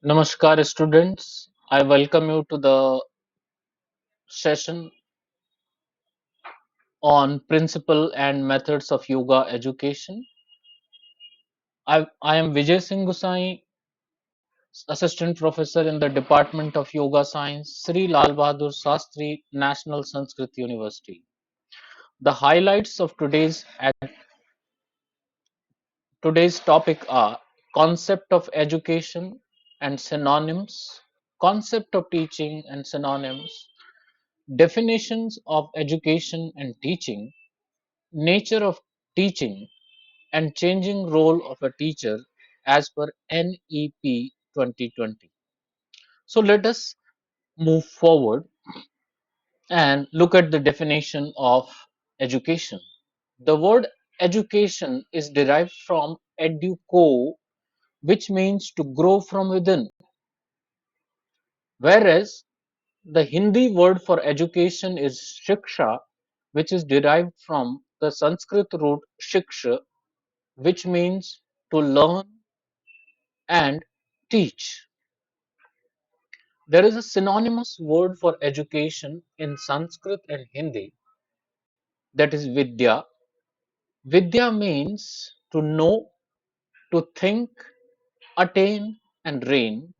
Namaskar, students. I welcome you to the session on principle and methods of yoga education. I am Vijay Singh Gusai, assistant professor in the Department of Yoga Science, Sri Lal Bahadur Shastri National Sanskrit University. The highlights of today's topic are concept of education and synonyms, concept of teaching and synonyms, definitions of education and teaching, nature of teaching, and changing role of a teacher as per NEP 2020. So let us move forward and look at the definition of education. The word education is derived from educo, which means to grow from within, whereas the Hindi word for education is shiksha, which is derived from the Sanskrit root shiksha, which means to learn and teach. There is a synonymous word for education in Sanskrit and Hindi, that is vidya. Vidya means to know, to think, attain, and reign.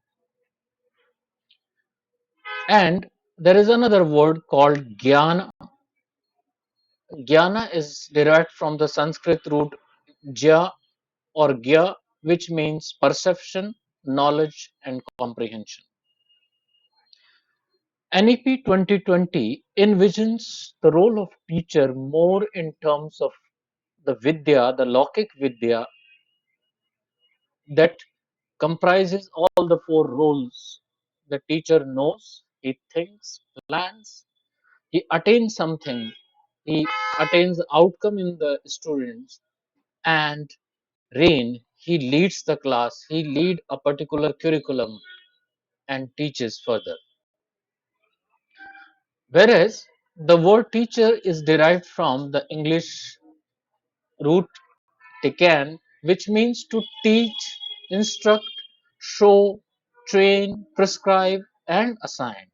And there is another word called jnana. Jnana is derived from the Sanskrit root jya or gya, which means perception, knowledge, and comprehension. NEP 2020 envisions the role of teacher more in terms of the vidya, the Lokik vidya, that comprises all the four roles. The teacher knows, he thinks, plans, he attains something, he attains the outcome in the students, and reign, he leads the class, he lead a particular curriculum and teaches further. Whereas the word teacher is derived from the English root "tekan", which means to teach, instruct, show, train, prescribe, and assign.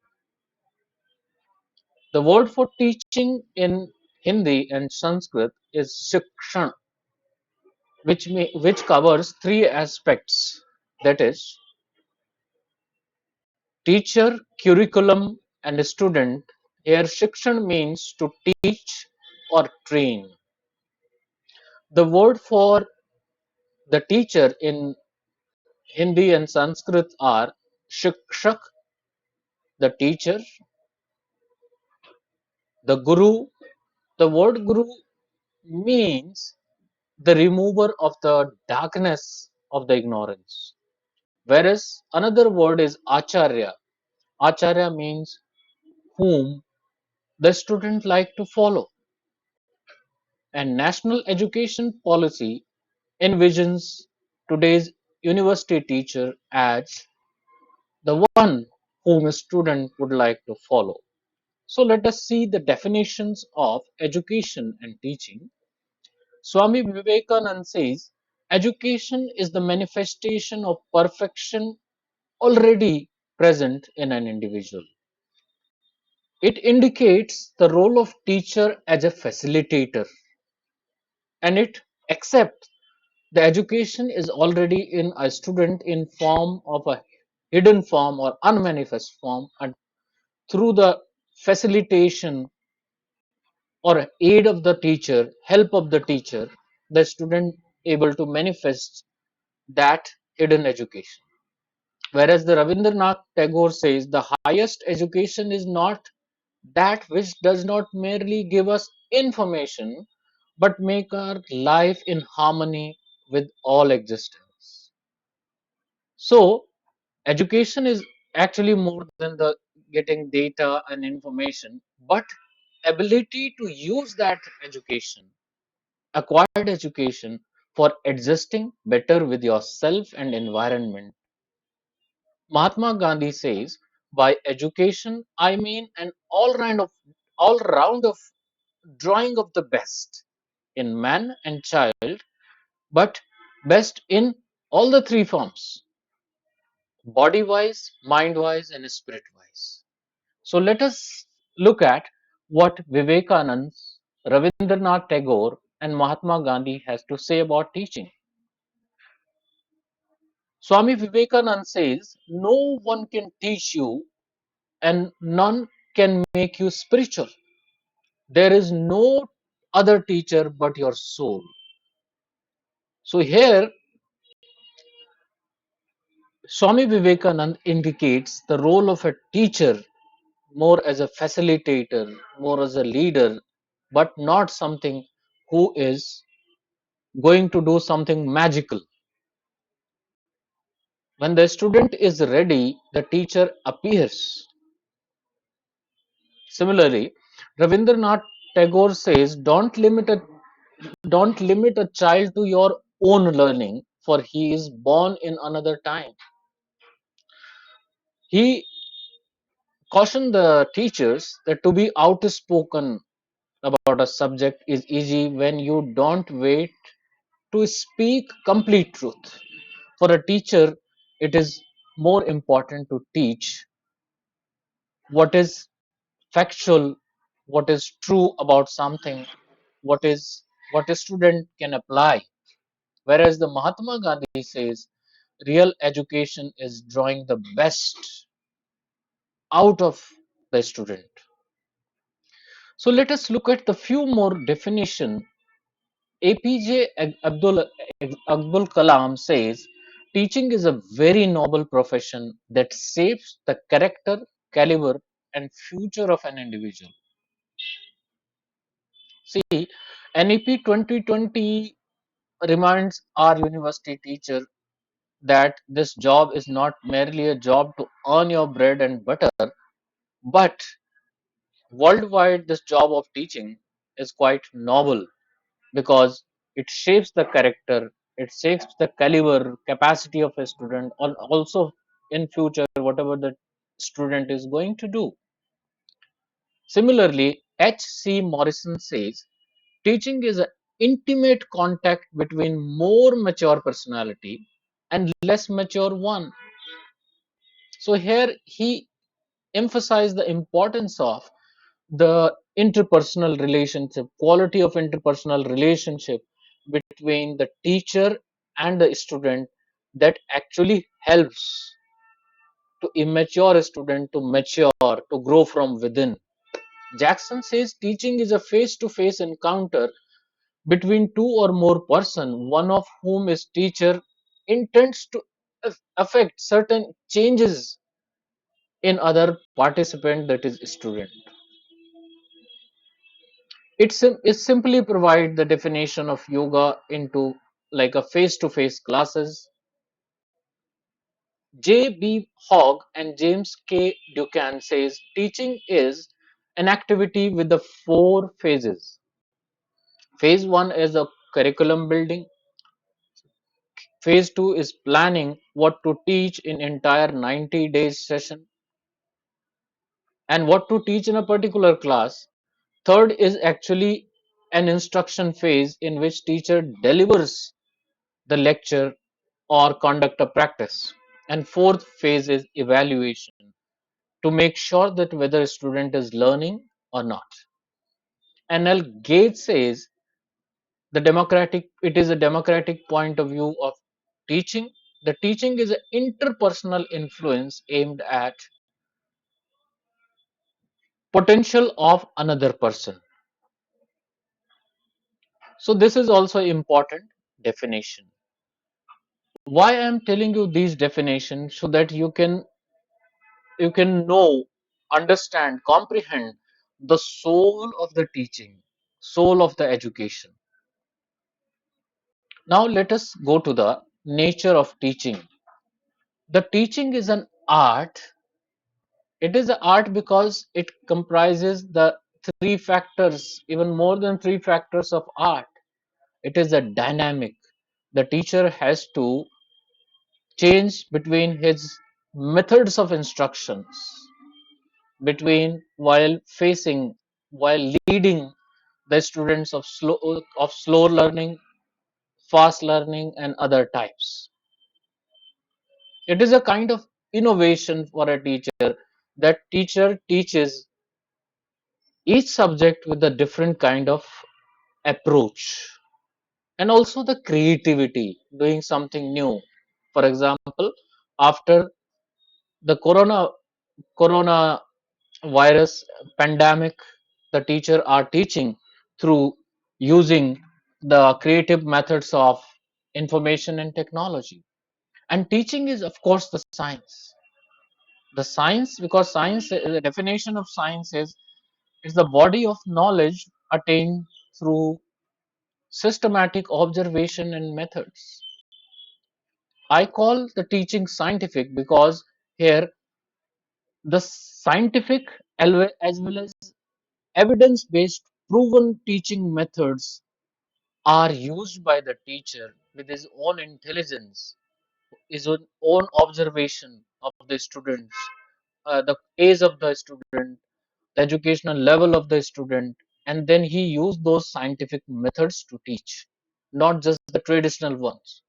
The word for teaching in Hindi and Sanskrit is shikshan, which covers three aspects, that is, teacher, curriculum, and student. Here, shikshan means to teach or train. The word for the teacher in Hindi and Sanskrit are shikshak, the teacher, the guru. The word guru means the remover of the darkness of the ignorance. Whereas another word is acharya. Acharya means whom the student like to follow. And national education policy envisions today's university teacher as the one whom a student would like to follow. So let us see the definitions of education and teaching. Swami Vivekananda says, education is the manifestation of perfection already present in an individual. It indicates the role of teacher as a facilitator, and it accepts the education is already in a student in form of a hidden form or unmanifest form, and through the facilitation or aid of the teacher, help of the teacher, the student able to manifest that hidden education. Whereas the Rabindranath Tagore says the highest education is not that which does not merely give us information but make our life in harmony with all existence. So education is actually more than the getting data and information, but ability to use that education, acquired education, for adjusting better with yourself and environment. Mahatma Gandhi says, by education I mean an all round of drawing of the best in man and child, but best in all the three forms. body wise, mind wise, and spirit wise. So let us look at what Vivekanand, Rabindranath Tagore, and Mahatma Gandhi has to say about teaching. Swami Vivekanand says, no one can teach you and none can make you spiritual. There is no other teacher but your soul. So here, Swami Vivekanand indicates the role of a teacher more as a facilitator, more as a leader, but not something who is going to do something magical. When the student is ready, the teacher appears. Similarly, Rabindranath Tagore says, don't limit a child to your own learning, for he is born in another time. He cautioned the teachers that to be outspoken about a subject is easy when you don't wait to speak complete truth. For a teacher, it is more important to teach what is factual, what is true about something, what a student can apply. Whereas the Mahatma Gandhi says real education is drawing the best out of the student. So let us look at the few more definition. APJ Abdul Kalam says teaching is a very noble profession that shapes the character, caliber, and future of an individual. See, NEP 2020 reminds our university teacher that this job is not merely a job to earn your bread and butter, but worldwide, this job of teaching is quite noble because it shapes the character, it shapes the caliber, capacity of a student, and also in future, whatever the student is going to do. Similarly, H.C. Morrison says teaching is an intimate contact between more mature personality and less mature one. So here he emphasized the importance of the interpersonal relationship, quality of interpersonal relationship between the teacher and the student that actually helps to immature student to mature, to grow from within. Jackson says teaching is a face-to-face encounter between two or more person, one of whom is teacher intends to affect certain changes in other participant, that is student. It simply provide the definition of yoga into like a face-to-face classes. J.B. Hogg and James K. Ducan says teaching is an activity with the four phases. Phase one is a curriculum building. Phase two is planning what to teach in entire 90 days session and what to teach in a particular class. Third is actually an instruction phase in which teacher delivers the lecture or conduct a practice. And fourth phase is evaluation to make sure that whether a student is learning or not. And L. Gates says it is a democratic point of view of teaching. The teaching is an interpersonal influence aimed at potential of another person. So this is also important definition. Why I am telling you these definitions so that you can know, understand, comprehend the soul of the teaching, soul of the education. Now let us go to the nature of teaching. The teaching is an art. It is an art because it comprises the three factors, even more than three factors of art. It is a dynamic. The teacher has to change between his methods of instructions, between while leading the students of slow learning, fast learning, and other types. It is a kind of innovation for a teacher. That teacher teaches each subject with a different kind of approach, and also the creativity, doing something new. For example, after the corona virus pandemic, the teacher are teaching through using the creative methods of information and technology. And teaching is, of course, the science. The science, because science, the definition of science is the body of knowledge attained through systematic observation and methods. I call the teaching scientific because here the scientific as well as evidence based proven teaching methods are used by the teacher with his own intelligence, his own observation of the students, the age of the student, the educational level of the student, and then he used those scientific methods to teach, not just the traditional ones.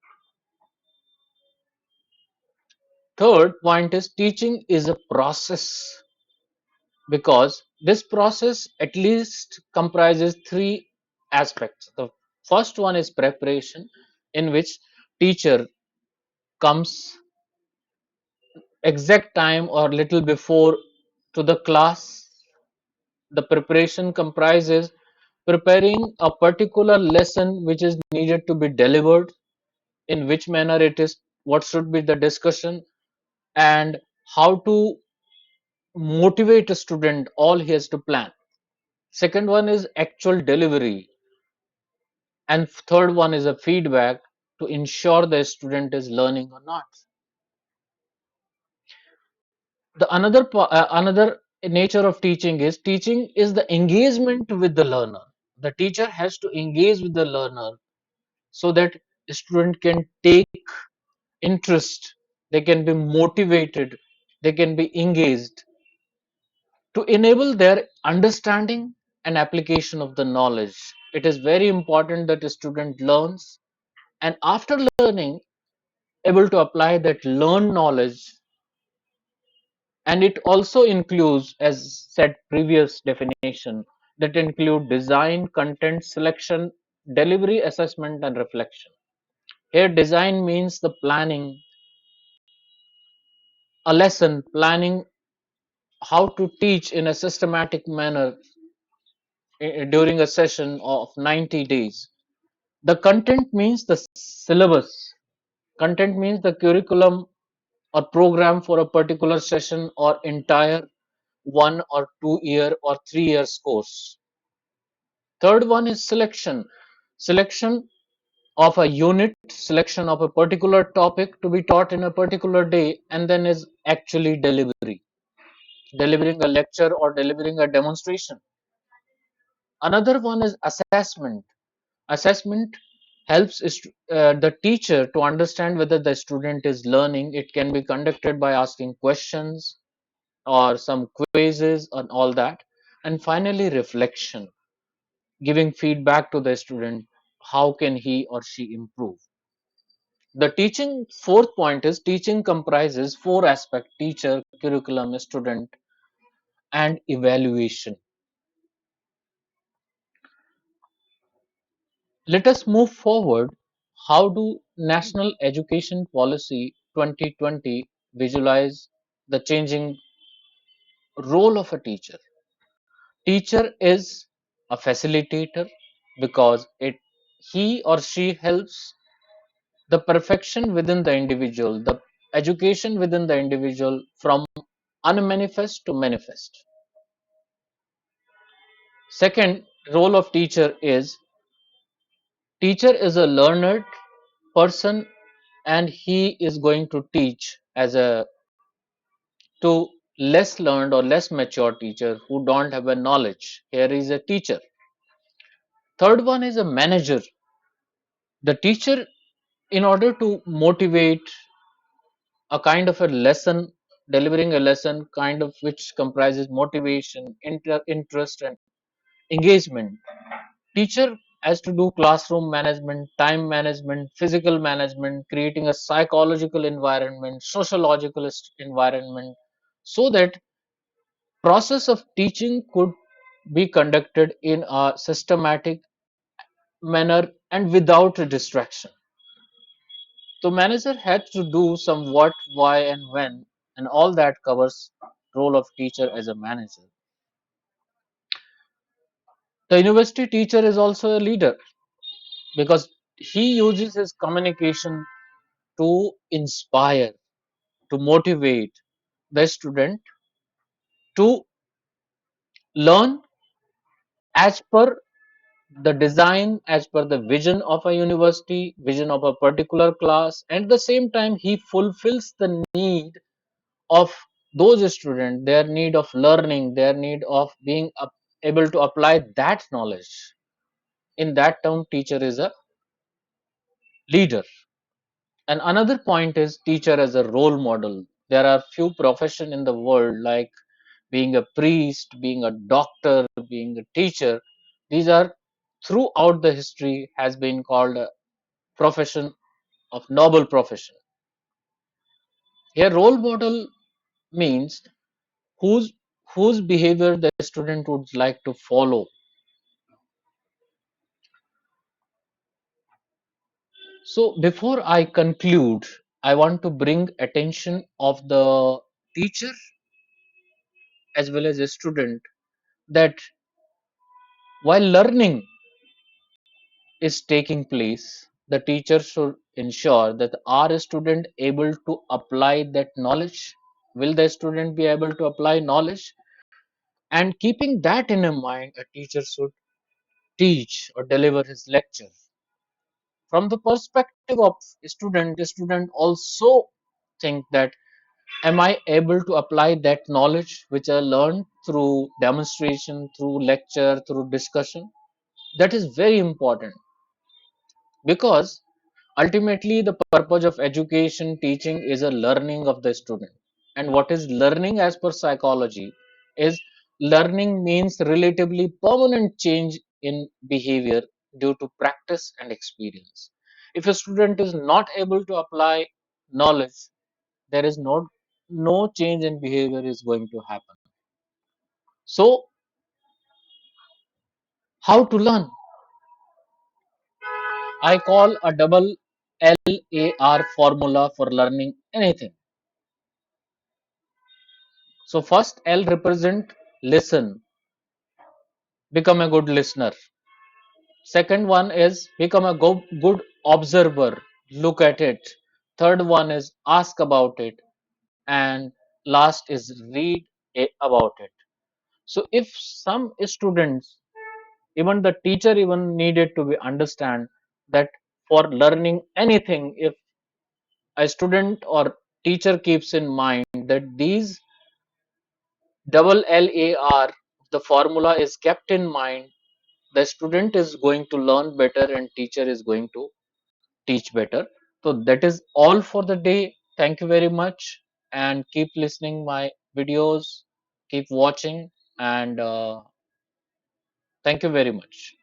Third point is teaching is a process, because this process at least comprises three aspects. The first one is preparation, in which teacher comes exact time or little before to the class. The preparation comprises preparing a particular lesson which is needed to be delivered, in which manner it is, what should be the discussion, and how to motivate a student, all he has to plan. Second one is actual delivery, and third one is a feedback to ensure the student is learning or not. The another nature of teaching is the engagement with the learner. The teacher has to engage with the learner so that the student can take interest, they can be motivated, they can be engaged, to enable their understanding and application of the knowledge. It is very important that a student learns, and after learning, able to apply that learned knowledge. And it also includes, as said previous definition, that include design, content selection, delivery, assessment, and reflection. Here design means the planning a lesson, planning how to teach in a systematic manner during a session of 90 days. The content means the syllabus. Content means the curriculum or program for a particular session or entire 1 or 2 year or 3 years course. Third one is selection. Selection of a unit, selection of a particular topic to be taught in a particular day, and then is actually delivery, delivering a lecture or delivering a demonstration. Another one is assessment. Assessment helps the teacher to understand whether the student is learning. It can be conducted by asking questions or some quizzes and all that. And finally, reflection, giving feedback to the student. How can he or she improve? The teaching fourth point is teaching comprises four aspects: teacher, curriculum, student, and evaluation. Let us move forward. How do National Education Policy 2020 visualize the changing role of a teacher? Teacher is a facilitator because it he or she helps the perfection within the individual, the education within the individual from unmanifest to manifest. Second role of teacher is a learned person, and he is going to teach as a to less learned or less mature teacher who don't have a knowledge. Here is a teacher. Third one is a manager. The teacher, in order to motivate a kind of a lesson, delivering a lesson kind of which comprises motivation, interest, and engagement. Teacher as to do classroom management, time management, physical management, creating a psychological environment, sociological environment, so that process of teaching could be conducted in a systematic manner and without a distraction. So manager had to do some what, why, and when, and all that covers role of teacher as a manager. The university teacher is also a leader because he uses his communication to inspire, to motivate the student to learn as per the design, as per the vision of a university, vision of a particular class, and at the same time he fulfills the need of those students, their need of learning, their need of being able to apply that knowledge. In that term, teacher is a leader. And another point is teacher as a role model. There are few professions in the world like being a priest, being a doctor, being a teacher. These are throughout the history has been called a profession of noble profession. Here, role model means whose whose behavior the student would like to follow. So before I conclude, I want to bring attention of the teacher as well as a student that while learning is taking place, the teacher should ensure that our student able to apply that knowledge. Will the student be able to apply knowledge? And keeping that in mind, a teacher should teach or deliver his lecture. From the perspective of student also think that am I able to apply that knowledge which I learned through demonstration, through lecture, through discussion? That is very important because ultimately the purpose of education teaching is a learning of the student. And what is learning as per psychology is learning means relatively permanent change in behavior due to practice and experience. If a student is not able to apply knowledge, there is no change in behavior is going to happen. So how to learn? I call a double LAR formula for learning anything. So first L represent listen, become a good listener. Second one is become a good observer, look at it. Third one is ask about it, and last is read about it. So if some students, even the teacher even needed to be understand that for learning anything, if a student or teacher keeps in mind that these double LAR, the formula is kept in mind, the student is going to learn better and teacher is going to teach better. So that is all for the day. Thank you very much and keep listening my videos, keep watching, and thank you very much.